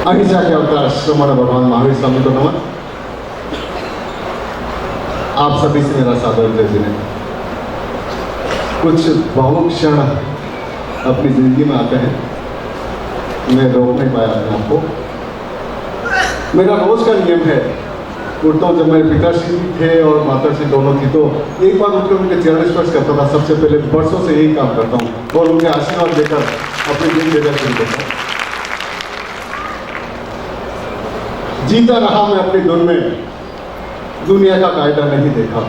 अहिंसा के अवतार श्रमण भगवान महावीर स्वामी को नमन। आप सभी से मेरा सादर जय जिन्हें कुछ भावुक क्षण अपनी जिंदगी में आते हैं, मैं रोक नहीं पाया अपने आपको। मेरा रोज का नियम है, उठता हूँ, जब मेरे पिताश्री थे और माताश्री दोनों थी तो एक बार उठकर उनके चरण स्पर्श करता था। सबसे पहले वर्षों से यही काम करता हूँ और उनके आशीर्वाद देकर अपनी दिनचर्या शुरू करता हूँ। जीता रहा मैं अपनी धुन में, दुनिया का कायदा नहीं देखा।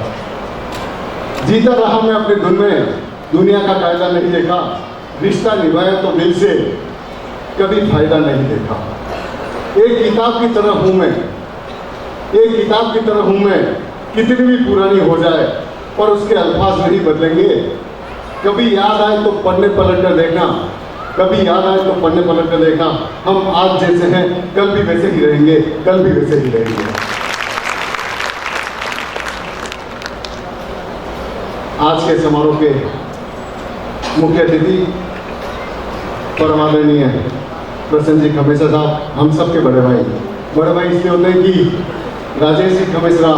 जीता रहा मैं अपनी धुन में, दुनिया का कायदा नहीं देखा। रिश्ता निभाया तो दिल से, कभी फायदा नहीं देखा। एक किताब की तरह हूं मैं, एक किताब की तरह हूं मैं, कितनी भी पुरानी हो जाए पर उसके अल्फाज नहीं बदलेंगे। कभी याद आए तो पढ़ने पलट कर देखना, कभी याद आए तो पढ़ने पलट कर देखना। हम आज जैसे हैं कल भी वैसे ही रहेंगे, कल भी वैसे ही रहेंगे। आज के समारोह के मुख्य अतिथि परम आदरणीय प्रसन्न जी खमेसरा साहब, हम सब के बड़े भाई। बड़े भाई इसलिए होते हैं कि राजेश जी खमेसरा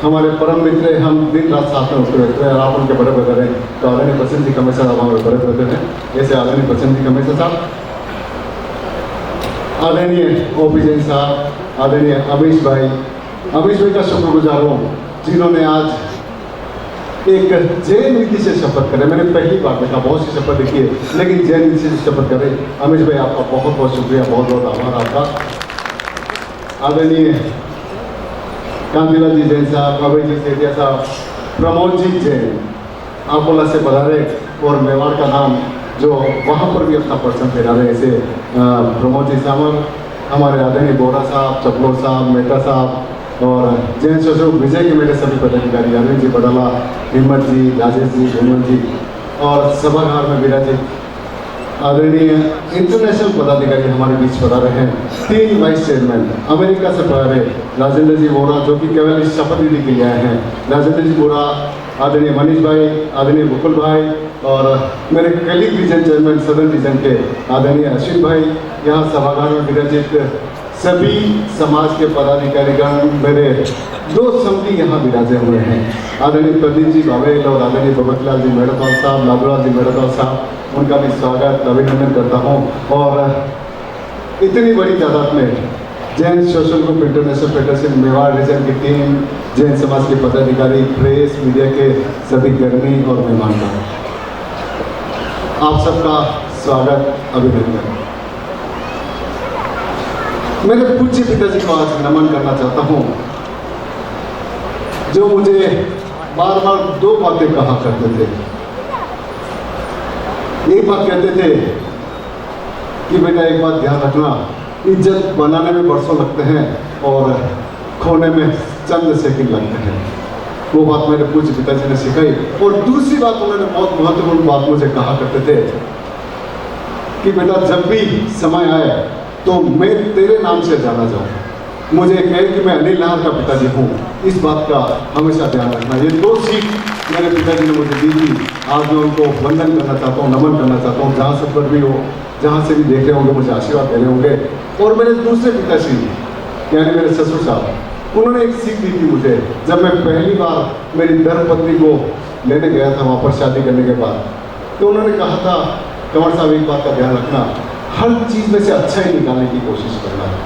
हमारे परम मित्र हैं, हम दिन रात साथ में उठते रहते हैं और आप उनके बड़े ब्रदर हैं। तो आदरणीय प्रसन्न जी खमेसरा साहब हमारे बड़े ब्रदर हैं। ऐसे आदरणीय प्रसन्न जी खमेसरा साहब, आदरणीय ओपी जैन साहब, आदरणीय अमीश भाई का शुक्रगुजार हूँ जिन्होंने आज एक जैन नीति से शपथ करे। मैंने पहली बार देखा, बहुत सी शपथ देखी है लेकिन जैन नीति से शपथ करे। अमीश भाई आपका बहुत बहुत शुक्रिया, बहुत बहुत आभार आपका। आदरणीय कांतिलाल जी जैन साहब, अभय जी सेठिया साहब, प्रमोद जी जैन अकोला से पधारे और मेवाड़ का नाम जो वहाँ पर भी अपना पर्सन फैला रहे, ऐसे प्रमोद जी साहब, हमारे आदरणीय बोरा साहब, चपलोर साहब, मेहता साहब और जैन सोशल विजय के मेरे सभी पदाधिकारी, अरविंद जी बडाला, हिम्मत जी, राजेश जी, हेमंत जी और सभागार में विराजित आदरणीय इंटरनेशनल पदाधिकारी हमारे बीच पधारे हैं। 3 वाइस चेयरमैन अमेरिका से पधारे, राजेंद्र जी बोरा जो कि केवल इस शपथ विधि के लिए आए हैं, राजेंद्र जी बोरा, आदरणीय मनीष भाई, आदरणीय मुकुल भाई और मेरे कलीग रीजन चेयरमैन सदन रीजन के आदरणीय अश्विन भाई, यहाँ सभागार में विराजित सभी समाज के पदाधिकारीगण, मेरे 2 समिति यहाँ विराजे हुए हैं, आदरणीय प्रदीप जी बावेल और आदरणीय भगतलाल जी मेड़ताल साहब, लालूलाल जी मेड़ताल साहब, उनका भी स्वागत अभिनंदन करता हूँ। और इतनी बड़ी तादाद में Jain social group international federation Mewar region की टीम, जैन समाज के पदाधिकारी, प्रेस मीडिया के सभी कर्मी और मेहमान, आप सबका स्वागत, अभिनंदन। मेरे पूज्य पिताजी को आज नमन करना चाहता हूँ जो मुझे बार बार 2 बातें कहा करते थे। एक बात कहते थे कि बेटा एक बात ध्यान रखना, इज्जत बनाने में बरसों लगते हैं और खोने में चंद सेकंड लगते हैं। वो बात मेरे पूज्य पिताजी ने सिखाई। और दूसरी बात उन्होंने बहुत महत्वपूर्ण बात मुझे कहा करते थे कि बेटा जब भी समय आए तो मैं तेरे नाम से जाना जाऊँ। मुझे कहे कि मैं अनिल नाहर का पिताजी हूँ, इस बात का हमेशा ध्यान रखना। ये 2 सीख मेरे पिताजी ने मुझे दी थी। आज मैं उनको वंदन करना चाहता हूँ, नमन करना चाहता हूँ, जहाँ से पर भी हो, जहाँ से भी देख रहे होंगे, मुझे आशीर्वाद दे रहे होंगे। और मेरे दूसरे पिताश्री यानी मेरे ससुर साहब, उन्होंने एक सीख दी थी मुझे जब मैं पहली बार मेरी धर्मपत्नी को लेने गया था वहाँ पर शादी करने के बाद। तो उन्होंने कहा था, कंवर साहब एक बात का ध्यान रखना, हर चीज़ में से अच्छा ही निकालने की कोशिश करना है।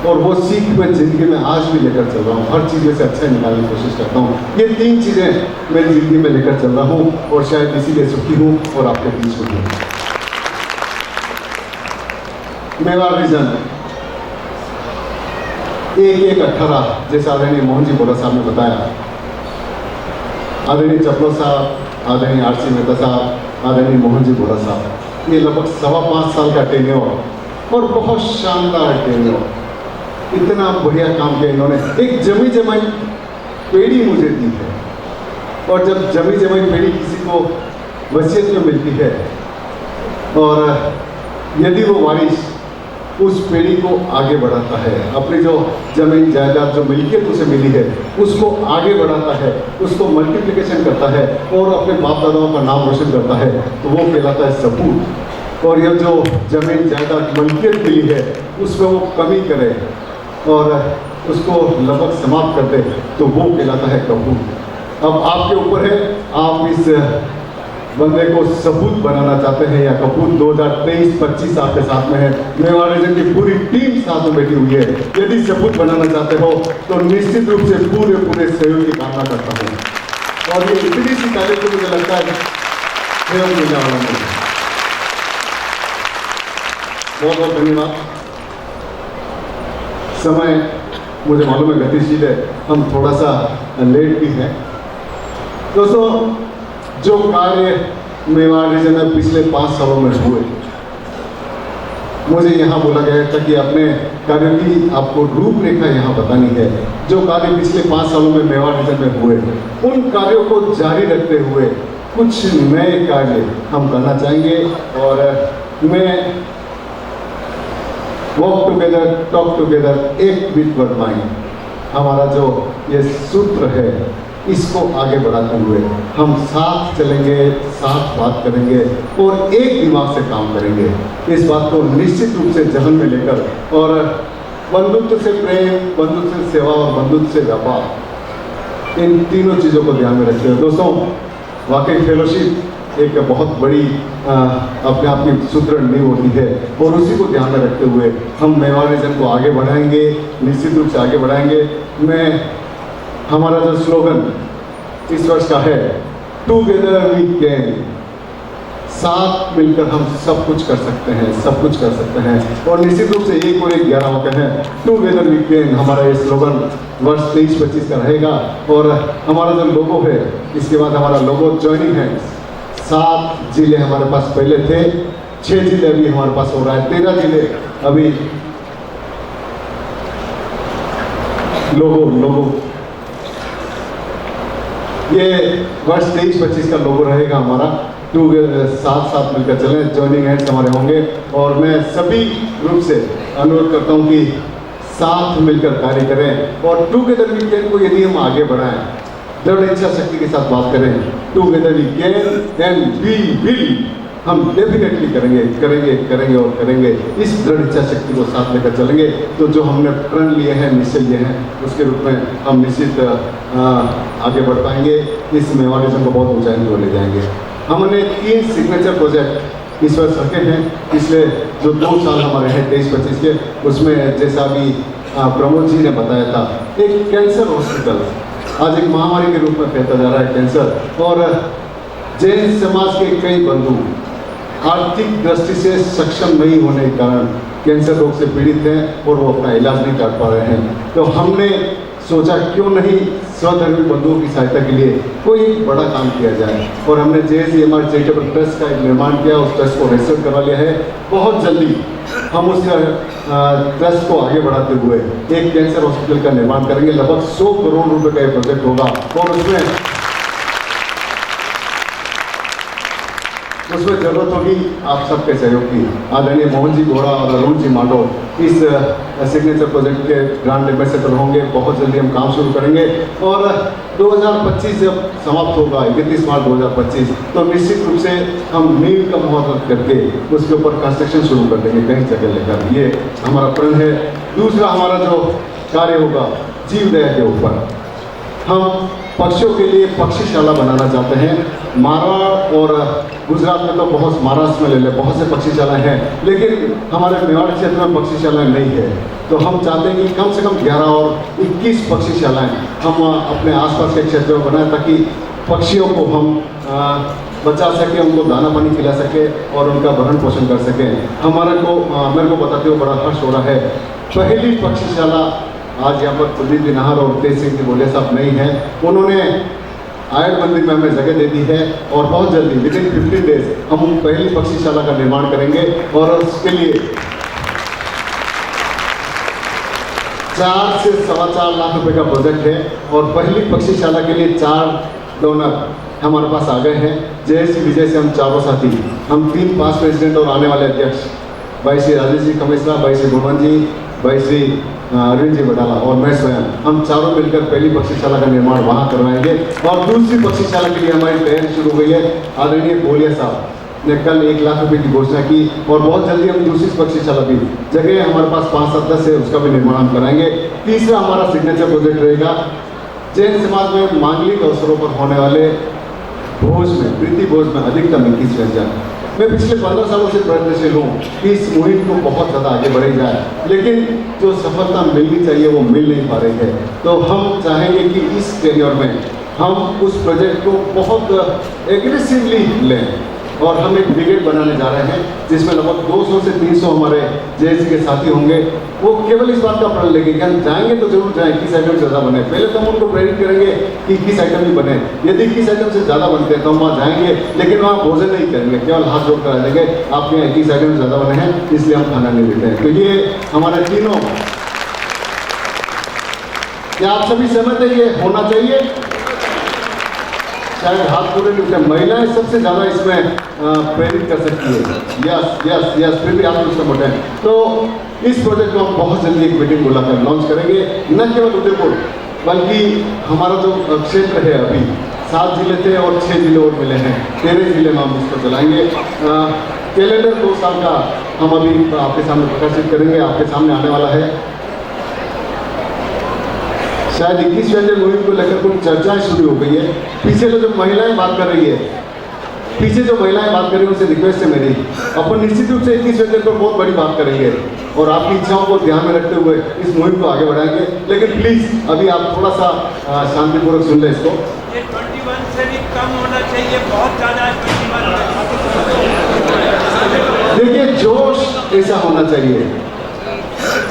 और वो सीख मैं जिंदगी में आज भी लेकर चल रहा हूँ, हर चीज़ में से अच्छा ही निकालने की कोशिश करता हूँ। ये 3 चीज़ें मेरी जिंदगी में लेकर चल रहा हूँ और शायद इसीलिए सुखी हूँ और आपके बीच सुखी हूँ। मेवाड़ रीजन 1-1-18 जैसा आदरणीय मोहन जी बोरा साहब ने बताया, आदरणीय चपलो साहब, आदरणीय RC मेहता साहब, आदरणीय मोहन जी बोरा साहब, ये लगभग 5.25 साल का टेन्योर और बहुत शानदार टेन्योर। इतना बढ़िया काम किया इन्होंने। एक जमी जमाई पेड़ी मुझे दी है और जब जमी जमाई पेड़ी किसी को वसीयत में मिलती है और यदि वो वारिस उस पेड़ी को आगे बढ़ाता है, अपनी जो जमीन जायदाद जो मिल्कियत उसे मिली है उसको आगे बढ़ाता है, उसको मल्टीप्लिकेशन करता है और अपने बाप दादाओं का नाम रोशन करता है, तो वो कहलाता है सपूत। और ये जो जमीन जायदाद मलकियत मिली है उसमें वो कमी करे और उसको लगभग समाप्त कर दे, तो वो कहलाता है कबूल। अब आपके ऊपर है, आप इस बंदे को सबूत बनाना चाहते हैं या कबूल 2023-25 आपके साथ में है। मेवाड़ रीजन की पूरी टीम साथ में बैठी हुई है। यदि सबूत बनाना चाहते हो तो निश्चित रूप से पूरे सहयोग की कामना करता हूँ। और ये इतनी सी तारीख को मुझे लगता है सहयोग मिलने वाला नहीं। बहुत बहुत धन्यवाद। समय मुझे मालूम है गतिशील है, हम थोड़ा सा लेट भी हैं। दोस्तों, जो कार्य मेवाड़ रीजन में पिछले 5 सालों में हुए, मुझे यहाँ बोला गया था कि अपने कार्यों की आपको रूपरेखा यहाँ बतानी है। जो कार्य पिछले 5 सालों में मेवाड़ रीजन में हुए, उन कार्यों को जारी रखते हुए कुछ नए कार्य हम करना चाहेंगे। और मैं वॉक टुगेदर, टॉक टुगेदर, एक विद वन माइंड, हमारा जो ये सूत्र है, इसको आगे बढ़ाते हुए हम साथ चलेंगे, साथ बात करेंगे और एक दिमाग से काम करेंगे। इस बात को निश्चित रूप से जहन में लेकर, और बंधुत्व से प्रेम, बंधुत्व से सेवा और बंधुत्व से व्यापार, इन तीनों चीज़ों को ध्यान में रखते हुए दोस्तों, वाकई फेलोशिप एक बहुत बड़ी अपने आप की सुदृढ़ नींव होती है। और उसी को ध्यान में रखते हुए हम मेवाड़ रीजन को आगे बढ़ाएंगे, निश्चित रूप से आगे बढ़ाएंगे। हमारा जो स्लोगन इस वर्ष का है, टुगेदर वी कैन, साथ मिलकर हम सब कुछ कर सकते हैं, सब कुछ कर सकते हैं। और निश्चित रूप से 1 और 1 11 होते हैं। टुगेदर वी कैन हमारा ये स्लोगन वर्ष 23-25 का रहेगा। और हमारा जो लोगो है, इसके बाद हमारा लोगो जॉइनिंग है। 7 जिले हमारे पास पहले थे, 6 जिले अभी हमारे पास हो रहा है, 13 जिले अभी लोगो ये वर्ष 23-25 का लोगो रहेगा हमारा। साथ मिलकर चलें, जॉइनिंग हैंड्स हमारे होंगे। और मैं सभी रूप से अनुरोध करता हूं कि साथ मिलकर कार्य करें और टुगेदर वी कैन को यदि हम आगे बढ़ाएं, दृढ़ इच्छा शक्ति के साथ बात करें, together we can and we will, हम डेफिनेटली करेंगे और करेंगे। इस दृढ़ इच्छा शक्ति को साथ लेकर चलेंगे तो जो हमने प्रण लिए हैं, निश्चय लिए हैं, उसके रूप में हम निश्चित आगे बढ़ पाएंगे। इस मेवाड़ रीजन को बहुत ऊंचाई को ले जाएंगे। हमने 3 सिग्नेचर प्रोजेक्ट इस वर्ष रखे हैं। पिछले जो 2 साल हमारे हैं 23-25 के, उसमें जैसा अभी प्रमोद जी ने बताया था, एक कैंसर हॉस्पिटल आज एक महामारी के रूप में फैलता जा रहा है कैंसर। और जैन समाज के कई बंधु आर्थिक दृष्टि से सक्षम नहीं होने के कारण कैंसर रोग से पीड़ित हैं और वो अपना इलाज नहीं कर पा रहे हैं। तो हमने सोचा क्यों नहीं स्वधर्मी बंधुओं की सहायता के लिए कोई बड़ा काम किया जाए। और हमने JCMR चैरिटेबल ट्रस्ट का एक निर्माण किया, उस ट्रस्ट को रजिस्टर करवा लिया है। बहुत जल्दी हम उस ट्रस्ट को आगे बढ़ाते हुए एक कैंसर हॉस्पिटल का निर्माण करेंगे। लगभग 100 करोड़ रुपए का ये प्रोजेक्ट होगा और उसमें जरूरत होगी आप सबके सहयोग की। आदरणीय मोहन जी घोड़ा और अरुण जी माडो इस सिग्नेचर प्रोजेक्ट के ग्रांड एम्बेसडर होंगे। बहुत जल्दी हम काम शुरू करेंगे और 2025 जब समाप्त होगा 31 मार्च 2025, तो निश्चित रूप से हम नींव का मुहूर्त करके उसके ऊपर कंस्ट्रक्शन शुरू कर देंगे कहीं जगह लेकर। ये हमारा प्रण है। दूसरा हमारा जो कार्य होगा जीव दया के ऊपर, हम पक्षियों के लिए पक्षीशाला बनाना चाहते हैं। मारवाड़ और गुजरात में तो बहुत, महाराष्ट्र में ले लें, बहुत से पक्षीशालाएँ हैं, लेकिन हमारे मेवाड़ क्षेत्र में पक्षीशालाएँ नहीं है। तो हम चाहते हैं कि कम से कम 11 और 21 पक्षीशालाएँ हम अपने आसपास के क्षेत्र में बनाएं ताकि पक्षियों को हम बचा सकें, उनको दाना पानी खिला सकें और उनका भरण पोषण कर सकें। मेरे को बताते हुए बड़ा हर्ष हो रहा है, पहली पक्षीशाला आज यहाँ पर कुलदीप जी नाहर और तेज सिंह जी बोले साहब नहीं है, उन्होंने आयन मंदिर में हमें जगह दे दी है और बहुत जल्दी विदिन 15 डेज हम पहली पक्षीशाला का निर्माण करेंगे। और उसके लिए 4 से 4.25 लाख रुपए का प्रोजेक्ट है और पहली पक्षीशाला के लिए 4 डोनर हमारे पास आ गए हैं। जय श्री विजय से हम चारों साथी, हम 3 पास प्रेसिडेंट और आने वाले अध्यक्ष भाई श्री राजेश जी कमिश्रा, भाई श्री भुवन जी, भाई श्री अरविंद जी बटाला और मैं स्वयं, हम चारों मिलकर पहली पक्षीशाला का निर्माण वहाँ करवाएंगे। और दूसरी पक्षीशाला के लिए हमारी तैयारी शुरू हुई है। आदरणीय बोलिया साहब ने कल 1 लाख रुपए की घोषणा की और बहुत जल्दी हम दूसरी बख्शीशाला भी जगह हमारे पास 5-7 है, उसका भी निर्माण हम कराएंगे। तीसरा हमारा सिग्नेचर प्रोजेक्ट रहेगा जैन समाज में मांगलिक अवसरों पर होने वाले भोज में, प्रीति भोज में अधिकतम 21 व्यंजन। मैं पिछले 15 सालों से प्रयत्नशील हूँ कि इस मुहिम को बहुत ज़्यादा आगे बढ़ाई जाए, लेकिन जो सफलता मिलनी चाहिए वो मिल नहीं पा रही है। तो हम चाहेंगे कि इस टेन्योर में हम उस प्रोजेक्ट को बहुत एग्रेसिवली लें और हम एक ब्रिगेड बनाने जा रहे हैं जिसमें लगभग 200 से 300 हमारे जेएससी के साथी होंगे। वो केवल इस बात का प्रण लेंगे कि हम जाएंगे तो जरूर जाएं, 21 आइटम से ज़्यादा बने। पहले तो हम उनको प्रेरित करेंगे कि 21 आइटम ही बने। यदि 21 आइटम से ज़्यादा बनते हैं तो हम वहाँ जाएंगे, लेकिन वहाँ भोजन नहीं करेंगे, केवल हाथ जोड़ कर देंगे आपके यहाँ 21 आइटम से ज़्यादा बने हैं इसलिए हम खाना नहीं देते हैं। तो ये हमारे तीनों, क्या आप सभी सहमत है ये होना चाहिए? शायद हाथ पूरे नहीं, महिलाएं सबसे ज़्यादा इसमें प्रेरित कर सकती है। यस यस यस, फिर भी आप उसका मोटे हैं। तो इस प्रोजेक्ट को हम बहुत जल्दी एक मीटिंग बुलाकर लॉन्च करेंगे, न केवल उदयपुर बल्कि हमारा जो क्षेत्र है अभी 7 जिले थे और 6 जिले और मिले हैं, 13 जिले में हम इसको चलाएंगे। कैलेंडर 2 साल का हम अभी आपके सामने प्रकाशित करेंगे, आपके सामने आने वाला है। शायद 21 व्यंजन मुहिम को लेकर कुछ चर्चाएं शुरू हो गई है। पीछे जो महिलाएं बात कर रही है, पीछे जो महिलाएं बात कर रही है उनसे रिक्वेस्ट है मेरी, अपन निश्चित रूप से 21 व्यंजन पर बहुत बड़ी बात करेंगे और आपकी इच्छाओं को ध्यान में रखते हुए इस मुहिम को आगे बढ़ाएंगे। लेकिन प्लीज अभी आप थोड़ा सा शांतिपूर्वक सुन लें इसको। ये 21 से भी कम होना चाहिए, बहुत ज़्यादा है 21। देखिए जोश ऐसा होना चाहिए।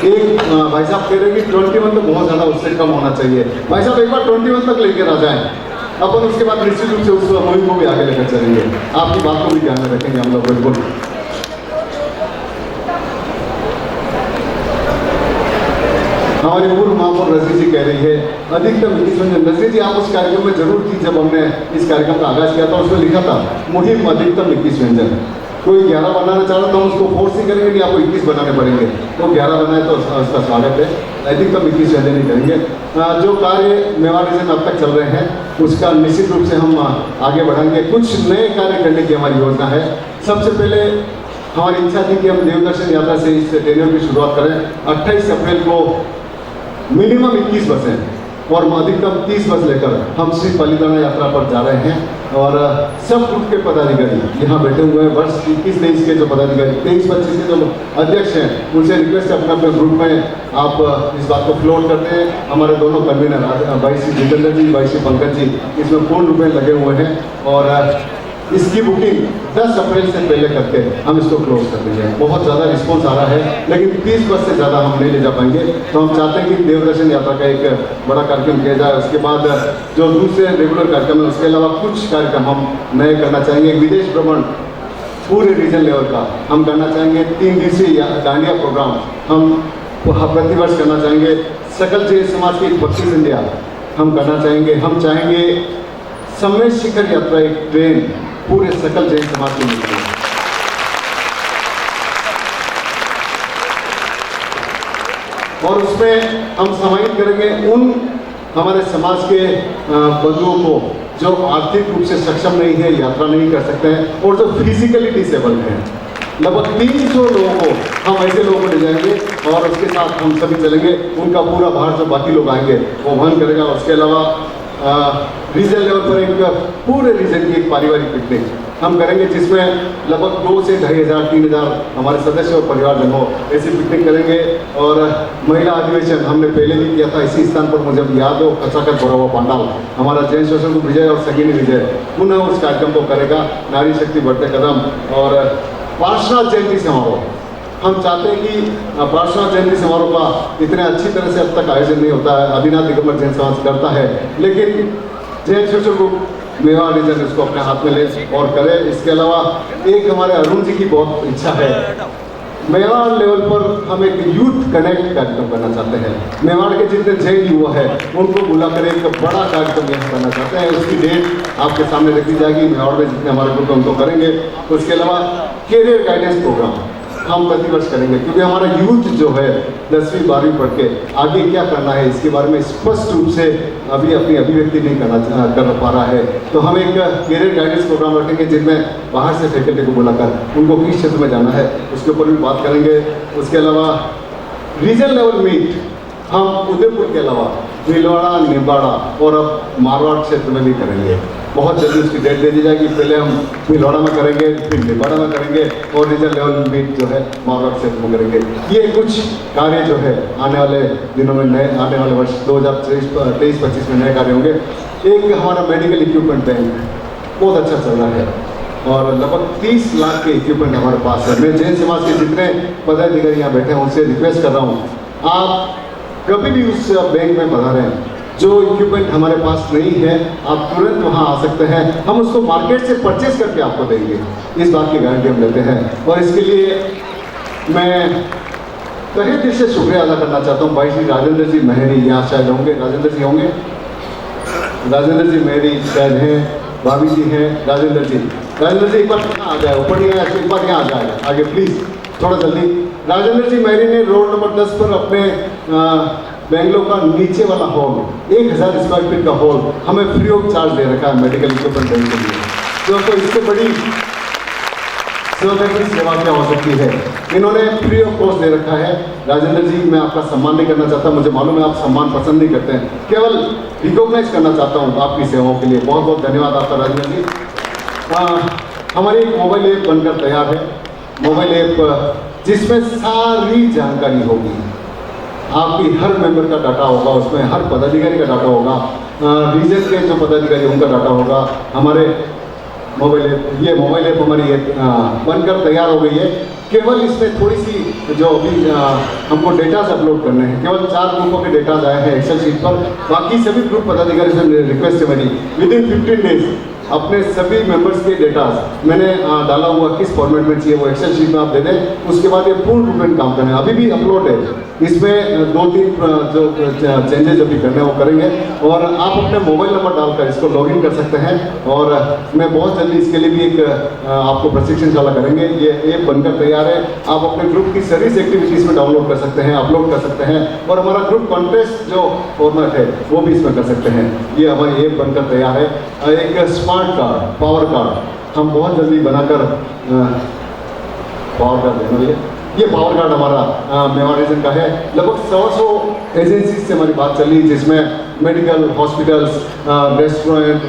एक भाई साहब कह रहे हैं कि 21 तो बहुत ज़्यादा, उससे कम होना चाहिए। भाई साहब एक बार 21 तक लेकर आ जाएं, अपन उसके बाद निश्चित रूप से उस मुहिम को भी आगे लेकर चलेंगे। आपकी बात को भी ध्यान में रखेंगे हम लोग बिल्कुल। हमारी पूर्व महापौर रजनी जी कह रही है अधिकतम 21 व्यंजन। रजनी जी आप उस कार्यक्रम में जरूर थी जब हमने इस कार्यक्रम का आगाज किया था, उसमें लिखा था मुहिम अधिकतम 21 व्यंजन। कोई 11 बनाना चाह रहा तो हम उसको फोर्स नहीं करेंगे कि आपको 21 बनाने पड़ेंगे, तो 11 बनाए तो उसका स्वागत है। अधिकतम 21 व्यंजन नहीं करेंगे। जो कार्य मेवाड़ रीजन अब तक चल रहे हैं उसका निश्चित रूप से हम आगे बढ़ाएंगे। कुछ नए कार्य करने की हमारी योजना है। सबसे पहले हमारी इच्छा थी कि हम देवदर्शन यात्रा से इस टेन्योर की शुरुआत करें। 28 अप्रैल को मिनिमम 21 बसें और अधिकतम 30 बस लेकर हम श्री बलिदान यात्रा पर जा रहे हैं और सब ग्रुप के पदाधिकारी यहाँ बैठे हुए हैं। वर्ष 21-23 के जो पदाधिकारी, 23-25 के जो अध्यक्ष हैं, उनसे रिक्वेस्ट है अपने अपने ग्रुप में आप इस बात को फ्लोट करते हैं। हमारे दोनों कन्वीनर भाई श्री जितेंद्र जी, भाई श्री पंकज जी इसमें पूर्ण रूप में लगे हुए हैं और इसकी बुकिंग 10 अप्रैल से पहले करके हम इसको क्लोज कर देंगे। बहुत ज़्यादा रिस्पॉन्स आ रहा है, लेकिन 30 बस से ज़्यादा हम नहीं ले जा पाएंगे। तो हम चाहते हैं कि देवदर्शन यात्रा का एक बड़ा कार्यक्रम किया जाए। उसके बाद जो दूसरे रेगुलर कार्यक्रम है उसके अलावा कुछ कार्यक्रम हम नए करना चाहेंगे। विदेश भ्रमण पूरे रीजन लेवल का हम करना चाहेंगे। 3 दिवसीय डांडिया प्रोग्राम हम प्रतिवर्ष करना चाहेंगे। सकल जैन समाज की एक 25 इंडिया हम करना चाहेंगे। हम चाहेंगे समय शिखर यात्रा, एक ट्रेन पूरे सकल जैन समाज के लिए। और उसमें हम समाहित करेंगे उन हमारे समाज के बंधुओं को जो आर्थिक रूप से सक्षम नहीं है, यात्रा नहीं कर सकते हैं और जो फिजिकली डिसेबल्ड हैं। लगभग 300 लोगों को हम ऐसे लोगों को ले जाएंगे और उसके साथ हम सभी चलेंगे। उनका पूरा भार जो बाकी लोग आएंगे वो वहन करेगा। उसके अलावा रीजन लेवल पर एक पूरे रीजन की एक पारिवारिक पिकनिक हम करेंगे जिसमें लगभग 2 से 2,500-3,000 हमारे सदस्य और परिवारजन हो, ऐसी पिकनिक करेंगे। और महिला अधिवेशन हमने पहले भी किया था इसी स्थान पर, मुझे याद हो, खचाखच भरा हुआ पंडाल हमारा जैन शोषण विजय और सगिनी विजय पुनः उस कार्यक्रम को करेगा। नारी शक्ति बढ़ते कदम और पार्श्वनाथ जयंती समारोह। हम चाहते हैं कि पार्श्वनाथ जयंती समारोह का इतने अच्छी तरह से अब तक आयोजन नहीं होता है, आदिनाथ दिगंबर जैन समाज करता है, लेकिन जैन शोषण को मेवाड़ रीजन इसको अपने हाथ में ले और करे। इसके अलावा एक हमारे अरुण जी की बहुत इच्छा है, मेवाड़ लेवल पर हम एक यूथ कनेक्ट कार्यक्रम करना चाहते हैं। मेवाड़ के जितने जैन युवा है उनको बुलाकर एक बड़ा कार्यक्रम यहाँ करना चाहते हैं। उसकी डेट आपके सामने रखी जाएगी। मेवाड़ में जितने हमारे ग्रुप है उनको करेंगे। उसके अलावा कैरियर गाइडेंस प्रोग्राम हम प्रतिवर्ष करेंगे, क्योंकि हमारा यूथ जो है 10वीं 12वीं पढ़ के आगे क्या करना है इसके बारे में स्पष्ट रूप से अभी अपनी अभिव्यक्ति नहीं कर पा रहा है। तो हम एक कैरियर गाइडेंस प्रोग्राम रखेंगे जिनमें बाहर से फैकल्टी को बुलाकर उनको किस क्षेत्र में जाना है उसके ऊपर भी बात करेंगे। उसके अलावा रीजनल लेवल मीट हम उदयपुर के अलावा भीलवाड़ा, निम्बाड़ा और अब मारवाड़ क्षेत्र में भी करेंगे। बहुत जल्दी उसकी डेट दे दी जाएगी। पहले हम भीलवाड़ा में करेंगे, फिर निम्बाड़ा में करेंगे और रीजनल लेवल मीट जो है मारवाड़ क्षेत्र में करेंगे। ये कुछ कार्य जो है आने वाले दिनों में नए, आने वाले वर्ष 2023-25 में नए कार्य होंगे। एक हमारा मेडिकल इक्विपमेंट बैंक बहुत अच्छा चल रहा है और लगभग 30 लाख के इक्विपमेंट हमारे पास है। मैं जैन समाज के जितने पदाधिकारी यहाँ बैठे हैं उनसे रिक्वेस्ट कर रहा हूँ, आप कभी भी उस बैंक में पधारें, जो इक्विपमेंट हमारे पास नहीं है आप तुरंत वहाँ आ सकते हैं, हम उसको मार्केट से परचेज करके आपको देंगे। इस बात की गारंटी हम लेते हैं और इसके लिए मैं तहे दिल से शुक्रिया अदा करना चाहता हूँ भाई श्री राजेंद्र जी मेहरी, यहाँ शायद होंगे, राजेंद्र जी होंगे, राजेंद्र जी मेहरी शायद हैं, भाभी जी हैं, राजेंद्र जी एक बार यहाँ आ जाए, ऊपर नहीं आया, एक बार यहाँ आ जाए आगे प्लीज़, थोड़ा जल्दी। राजेंद्र जी मेहरी ने रोड नंबर 10 पर अपने बेंगलोर का नीचे वाला हॉल 1000 स्क्वायर फीट का हॉल हमें फ्री ऑफ चार्ज दे रखा है मेडिकल इक्विपमेंट देने के लिए। तो इससे बड़ी सेवा क्या हो सकती है। इन्होंने फ्री ऑफ कॉस्ट दे रखा है। राजेंद्र जी मैं आपका सम्मान नहीं करना चाहता, मुझे मालूम है आप सम्मान पसंद नहीं करते हैं, केवल रिकॉग्नाइज करना चाहता हूँ आपकी सेवाओं के लिए। बहुत बहुत धन्यवाद आपका राजेंद्र जी। हमारी एक मोबाइल ऐप बनकर तैयार है, मोबाइल ऐप जिसमें सारी जानकारी होगी, आपकी हर मेंबर का डाटा होगा, उसमें हर पदाधिकारी का डाटा होगा, रीजन के जो पदाधिकारी उनका डाटा होगा। हमारे मोबाइल ऐप, ये मोबाइल ऐप हमारी बनकर तैयार हो गई है। केवल इसमें थोड़ी सी जो अभी हमको डेटाज अपलोड करने हैं, केवल 4 ग्रुपों के डेटाज आए हैं एक्सेल शीट पर। बाकी सभी ग्रुप पदाधिकारी से रिक्वेस्ट है मेरी, विदिन 15 डेज अपने सभी मेंबर्स के डेटाज मैंने डाला हुआ किस फॉर्मेट में चाहिए वो एक्सेल शीट में आप दे दें। उसके बाद ये पूर्ण रूप में काम करें, अभी भी अपलोड है, इसमें 2-3 जो चेंजेस अभी करने हैं वो करेंगे और आप अपने मोबाइल नंबर डालकर इसको लॉगिन कर सकते हैं। और मैं बहुत जल्दी इसके लिए भी एक आपको प्रशिक्षणशाला करेंगे। ये ऐप बनकर तैयार है, आप अपने ग्रुप की सर्विस एक्टिविटीज़ में डाउनलोड कर सकते हैं, अपलोड कर सकते हैं और हमारा ग्रुप कॉन्टेस्ट जो फॉर्मेट है वो भी इसमें कर सकते हैं। ये हमारी ऐप बनकर तैयार है। एक स्मार्ट कार्ड, पावर कार्ड हम बहुत जल्दी बनाकर पावर कार्ड देना भैया, ये पावर कार्ड हमारा मेवाड़ रीजन का है। लगभग 100 एजेंसी से हमारी बात चली, जिसमें मेडिकल, हॉस्पिटल्स, रेस्टोरेंट,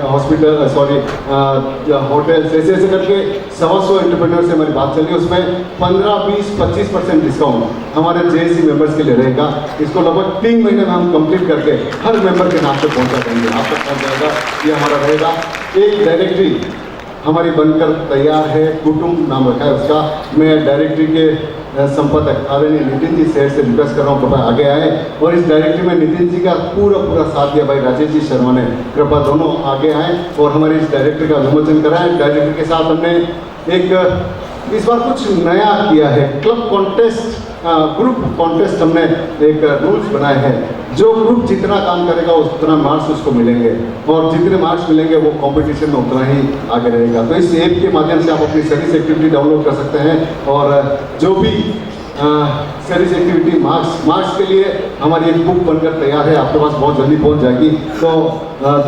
होटल्स, ऐसे करके 100 एंटरप्रेन्योर से हमारी बात चली। उसमें 15, 20, 25% डिस्काउंट हमारे जेएससी मेंबर्स के लिए रहेगा। इसको लगभग 3 महीने में हम कंप्लीट करके हर मेंबर के नाम पे पहुंचा देंगे, आप तक पहुंच जाएगा। ये हमारा रहेगा। एक डायरेक्टरी हमारी बनकर तैयार है, कुटुंब नाम रखा है उसका। मैं डायरेक्टरी के संपादक आदरणीय नितिन जी से रिक्वेस्ट कर रहा हूँ कृपया आगे आए और इस डायरेक्टरी में नितिन जी का पूरा साथ दिया भाई राजेश जी शर्मा ने, कृपया दोनों आगे आए और हमारी इस डायरेक्टरी का विमोचन कराएं। डायरेक्टरी के साथ हमने एक इस बार कुछ नया किया है, क्लब कॉन्टेस्ट, ग्रुप कॉन्टेस्ट हमने एक रूल्स बनाए हैं। जो ग्रुप जितना काम करेगा उतना मार्क्स उसको मिलेंगे और जितने मार्क्स मिलेंगे वो कंपटीशन में उतना ही आगे रहेगा। तो इस ऐप के माध्यम से आप अपनी सर्विस एक्टिविटी डाउनलोड कर सकते हैं और जो भी सर्विस एक्टिविटी मार्क्स के लिए हमारी एक बुक बनकर तैयार है, आपके पास बहुत जल्दी पहुंच जाएगी। तो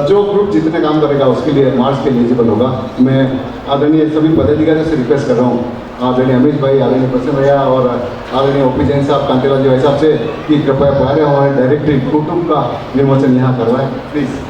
जो ग्रुप जितने काम करेगा उसके लिए मार्क्स के एलिजिबल होगा। मैं आदरणीय सभी पदाधिकारियों से रिक्वेस्ट कर रहा हूँ, आदरणीय अमित भाई, आदरणीय प्रसन्न भैया और आदरणीय ओपी जैन साहब, कांतिलाल जी भाई साहब से कि कृपया प्यारे हमारे डायरेक्टरी कुटुंब का विमोचन यहाँ करवाएं प्लीज़।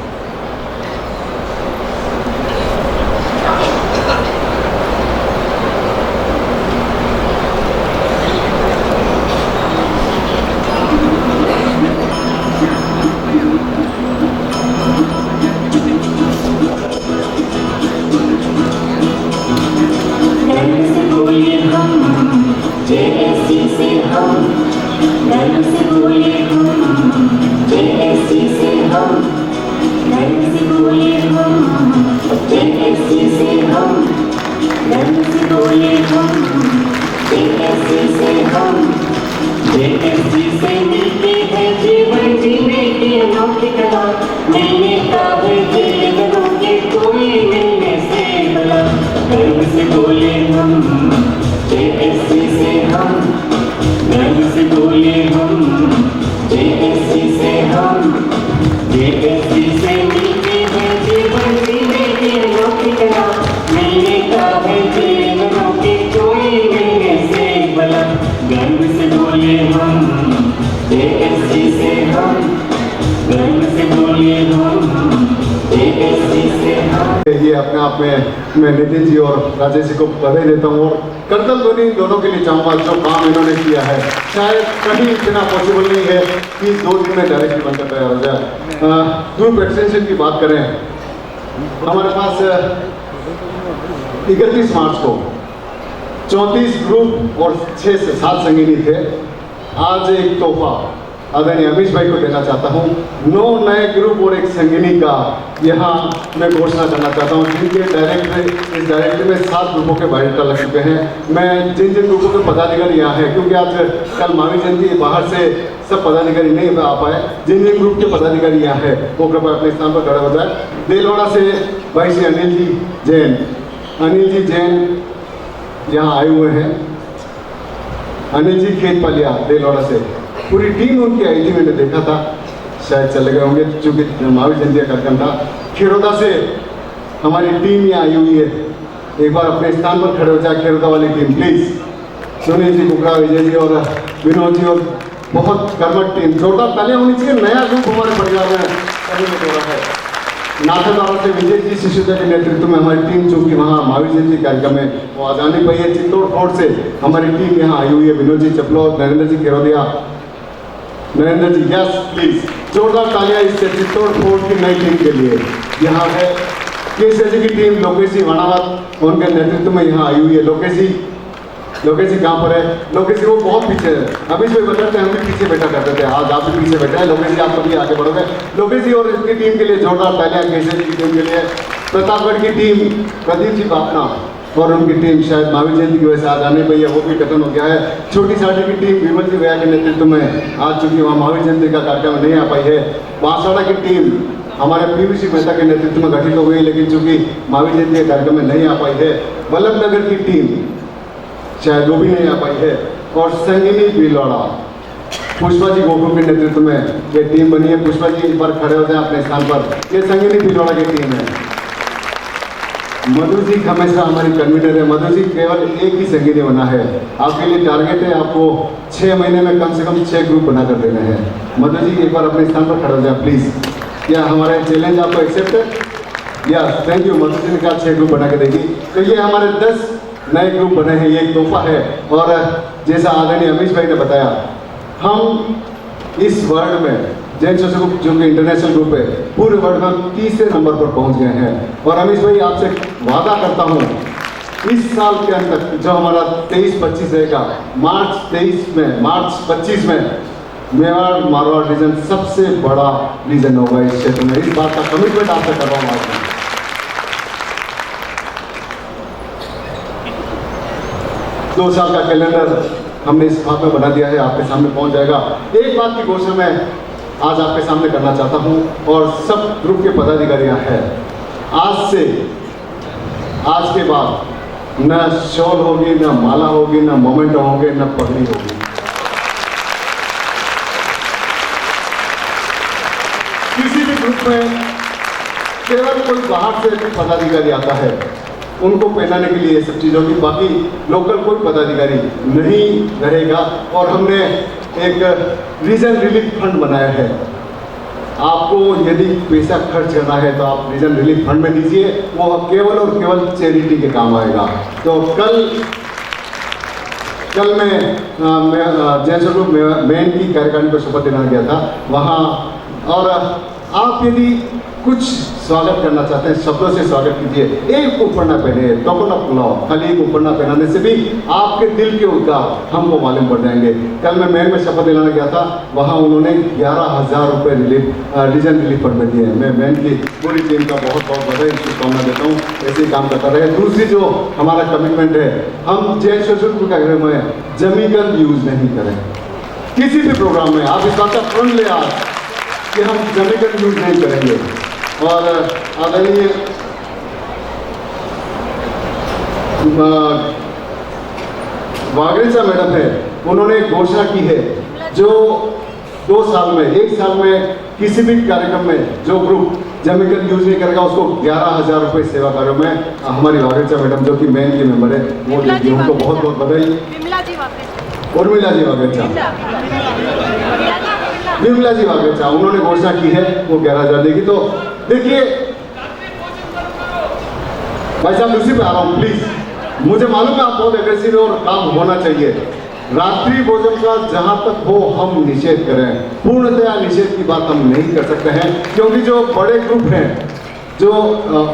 गर्व से बोले हम से हम गर्व से बोले हम जेएससी से हम जेएससी से मिलते हैं जीवन जीने के लौकिकता मिलने का है जीवनों की कोई मिलने से भला गर्व से बोले हम जेएससी से हम गर्व से बोले हम जेएससी से हम। ये अपने आप में मैं नितिन जी और राजेश जी को बधाई देता हूँ और करतल ध्वनि दोनों के लिए चाहूँगा जो काम इन्होंने किया है शायद कहीं इतना पॉसिबल नहीं है कि 2 दिन में डायरेक्टली बनकर तैयार हो जाए। ग्रुप एक्सटेंशन की बात करें हमारे पास 31 मार्च को 34 ग्रुप और 6 से 7 संगिनी थे। आज एक तोहफा आदरणीय अमीश भाई को देना चाहता हूँ। 9 नए ग्रुप और एक संगिनी का यहाँ मैं घोषणा करना चाहता हूँ जिनके इस डायरेक्टरी में 7 ग्रुपों के बायोडाटा लग चुके हैं। मैं जिन ग्रुपों के पदाधिकारी यहाँ हैं क्योंकि आज कल महावीर जयंती बाहर से सब पदाधिकारी नहीं आ पाए, जिन ग्रुप के पदाधिकारी यहाँ है वो कृपया अपने स्थान पर खड़े हो जाए। देलवाड़ा से भाई श्री अनिल जी जैन यहाँ आए हुए हैं। अनिल जी खेतपालिया देलवाड़ा से पूरी टीम उनकी आई थी, मैंने देखा था, शायद चले गए होंगे चूँकि महावीर जयंती का कार्यक्रम था। खेरोदा से हमारी टीम यहाँ आई हुई है, एक बार अपने स्थान पर खड़े हो जाए खेरोदा वाली टीम प्लीज़। सुनील जी कुकड़ा, विजय जी और विनोद जी और बहुत कर्मठ टीम, जोरदार तालियां होनी चाहिए। नया ग्रुप हमारे परिवार में करने में जोड़ा है। नाथद्वारा से विजय जी शिशुदा के नेतृत्व में हमारी टीम चूँकि वहाँ महावीर जयंती कार्यक्रम में वो आ जाने पाई है। चित्तौड़ फोर्ट से हमारी टीम यहाँ आई हुई है। विनोद जी चपलोद, नरेंद्र जी खेरोदिया, नरेंद्र जी यस प्लीज जोरदार तालियां इस चित्तौड़ फोर्ट की नई टीम के लिए। यहाँ है केसर जी की टीम, लोकेश जी वाणावत उनके नेतृत्व में यहाँ आई हुई है। लोकेश जी कहाँ पर है? लोकेश जी वो बहुत पीछे है। अभी जो बताते हैं हम भी पीछे बैठा करते थे, आज आप भी पीछे बैठे हैं। लोकेश जी आप कभी आगे बढ़ोगे। लोकेश जी और इसकी टीम के लिए जोरदार तालियां केसर जी की टीम के लिए। प्रतापगढ़ की टीम प्रदीप जी बापना और उनकी टीम शायद महावीर जयंती की वजह से आज आने पर है, वो भी कथन हो गया है। छोटी साड़ी की टीम विमल जी भैया के नेतृत्व में आज चूंकि वहाँ महावीर जयंती का कार्यक्रम नहीं आ पाई है। बांसवाड़ा की टीम हमारे पीवीसी मेहता के नेतृत्व में गठित हो गई लेकिन चूंकि महावीर जयंती के कार्यक्रम में नहीं आ पाई है। वल्लभनगर की टीम शायद वो भी नहीं आ पाई है। और संगिनी भीलवाड़ा पुष्पा जी गोकुल के नेतृत्व में ये टीम बनी है। पुष्पा जी एक बार खड़े हो जाए अपने स्थान पर। ये संगिनी भीलवाड़ा की टीम है। मधु जी हमेशा हमारी कन्वीनर है। मधु जी केवल एक ही संगिनी बना है। आपके लिए टारगेट है आपको 6 महीने में कम से कम 6 ग्रुप बना कर देने हैं। मधु जी एक बार अपने स्थान पर खड़े हो जाए प्लीज। क्या हमारे चैलेंज आपको एक्सेप्ट है? Yes thank you. Madhu ji ने कहा 6 ग्रुप बना के देगी। तो ये हमारे 10 नए ग्रुप बने हैं। ये एक तोहफा है। और जैसा आदरणीय अमीश भाई ने बताया हम इस वर्ल्ड में जैन सोशल ग्रुप जो कि इंटरनेशनल ग्रुप है पूरे वर्ल्ड में 30वें नंबर पर पहुंच गए हैं। और अमीश भाई आपसे वादा करता हूं इस साल के अंत तक जो हमारा 23-25 रहेगा, मार्च 25 में मेवाड़ मारवाड़ रीजन सबसे बड़ा रीजन होगा इस क्षेत्र में। इस बात का कमिटमेंट आपसे कर रहा हूँ। आज 2 साल का कैलेंडर हमने इस भाग में बना दिया है, आपके सामने पहुंच जाएगा। एक बात की घोषणा मैं आज आपके सामने करना चाहता हूं और सब ग्रुप के पदाधिकारी हैं। आज के बाद न शॉल होगी, न माला होगी, न मोमेंटो होंगे, न पगड़ी होगी। किसी भी ग्रुप में केवल कोई बाहर से पदाधिकारी आता है उनको पहनाने के लिए सब चीज़ों की, बाकी लोकल कोई पदाधिकारी नहीं रहेगा। और हमने एक रीजन रिलीफ फंड बनाया है। आपको यदि पैसा खर्च करना है तो आप रीजन रिलीफ फंड में दीजिए, वो केवल और केवल चैरिटी के काम आएगा। तो कल मैं जैन सोशल ग्रुप मेन की कार्यकारिणी को शपथ दिलाने गया था वहाँ। और आप यदि कुछ स्वागत करना चाहते हैं शब्दों से स्वागत कीजिए। एक उपरना पहने, टोकन ऑफ लव, खाली एक उपरना पहनाने से भी आपके दिल के उद्गार हमको मालूम पड़ जाएंगे। कल मैं मेन में शपथ दिलाने गया था, वहाँ उन्होंने 11,000 रुपये रीजन रिलीफ फंड में दिए हैं। मैं मेन की पूरी टीम का बहुत बहुत बधाई शुभकामना देता हूँ, ऐसे ही काम करता रहे। दूसरी जो हमारा कमिटमेंट है, हम जैन सोशल ग्रुप का कार्यक्रम में जमीकल यूज नहीं करें किसी भी प्रोग्राम में। आप इस बात का प्रण ले आज कि हम जमीकल यूज नहीं करेंगे। और आदरणीय वागरेचा मैडम है, उन्होंने घोषणा की है जो 2 साल में 1 साल में किसी भी कार्यक्रम में जो ग्रुप जमीकल यूज नहीं करेगा उसको 11,000 रुपये सेवा कार्यों में हमारी वागरेचा मैडम जो कि मेन की मेंबर है वो देगी। उनको बहुत बहुत बधाई। उर्मिला जी वागरेचा, विमला जी वागरेचा, उन्होंने घोषणा की है वो 11,000 देगी। तो देखिए भाई साहब उसी पे आ रहा हूँ, प्लीज। मुझे मालूम है आप बहुत एग्रेसिव और काम होना चाहिए। रात्रि भोजन का जहां तक हो हम निषेध करें, पूर्णतया निषेध की बात हम नहीं कर सकते हैं, क्योंकि जो बड़े ग्रुप हैं, जो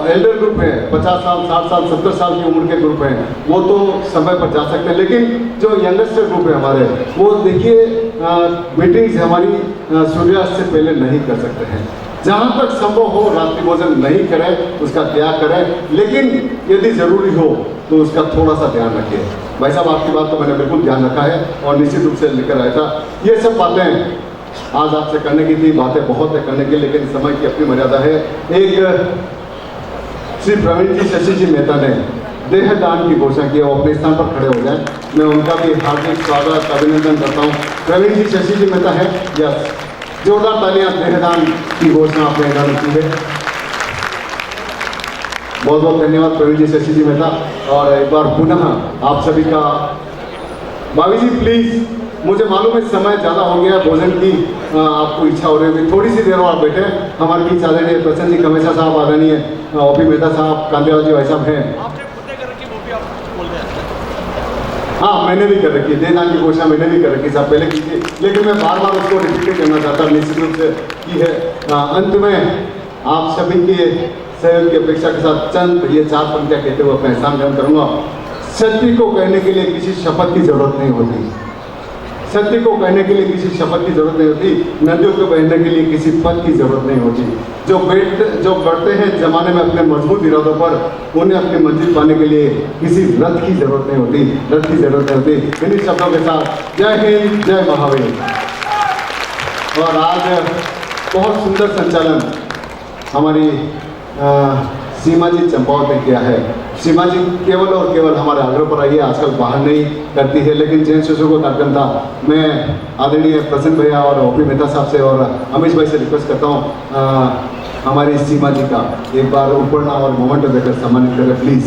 एल्डर ग्रुप है, 50 साल 60 साल 70 साल की उम्र के ग्रुप हैं, वो तो समय पर जा सकते हैं, लेकिन जो यंगस्टर ग्रुप है हमारे, वो देखिए मीटिंग्स हमारी सूर्यास्त से पहले नहीं कर सकते हैं। जहाँ तक संभव हो रात्रि भोजन नहीं करें, उसका त्याग करें, लेकिन यदि ज़रूरी हो तो उसका थोड़ा सा ध्यान रखिए। भाई साहब आपकी बात तो मैंने बिल्कुल ध्यान रखा है और निश्चित रूप से लेकर आया था। ये सब बातें आज आपसे करने की थी, बातें बहुत है करने की, लेकिन समय की अपनी मर्यादा है। एक श्री प्रवीण जी शशि जी मेहता ने देहदान की घोषणा की है, वो अपने स्थान पर खड़े हो जाए। मैं उनका भी हार्दिक स्वागत अभिनंदन करता हूँ। प्रवीण जी शशि जी मेहता है, यस, जोरदार तालियां। देहदान की घोषणा आपने ऐलान की है। बहुत बहुत धन्यवाद प्रवीण जी शशि जी मेहता। और एक बार पुनः आप सभी का, भाभी जी प्लीज, मुझे मालूम है समय ज़्यादा हो गया, भोजन की आपको इच्छा हो रही होगी, थोड़ी सी देर और आप बैठे। हमारे बीच आदरणीय प्रसन्न जी कमेसा साहब, आदरणीय ओपी मेहता साहब, कांतिलाल जी भाई साहब हैं। हाँ मैंने भी कर रखी है, देहदान की घोषणा मैंने भी कर रखी साहब, पहले की थी, लेकिन मैं बार बार उसको रिपीट करना चाहता हूँ, निश्चित रूप से की है। अंत में आप सभी के सहयोग की अपेक्षा के साथ चंद ये 4 पंक्तियाँ कहते हुए अपना एहसान ग्रहण करूँगा। सत्य को कहने के लिए किसी शपथ की जरूरत नहीं होती, सत्य को कहने के लिए किसी शपथ की जरूरत नहीं होती, नदियों को बहने के लिए किसी पथ की जरूरत नहीं होती। जो बढ़ते हैं जमाने में अपने मजबूत इरादों पर, उन्हें अपनी मंजिल पाने के लिए किसी रथ की जरूरत नहीं होती, रथ की जरूरत नहीं होती। इन्हीं शब्दों के साथ जय हिंद, जय महावीर। और आज बहुत सुंदर संचालन हमारी सीमा जी चंपावत ने किया है। सीमा जी केवल और केवल हमारे आग्रह पर आई है, आजकल बाहर नहीं करती है, लेकिन जैन शिशु का कार्यक्रम था। मैं आदरणीय प्रसन्न भैया और ओपी मेहता साहब से और अमीश भाई से रिक्वेस्ट करता हूँ हमारी सीमा जी का एक बार ऊपर और मोमेंट देकर सम्मानित करें प्लीज़।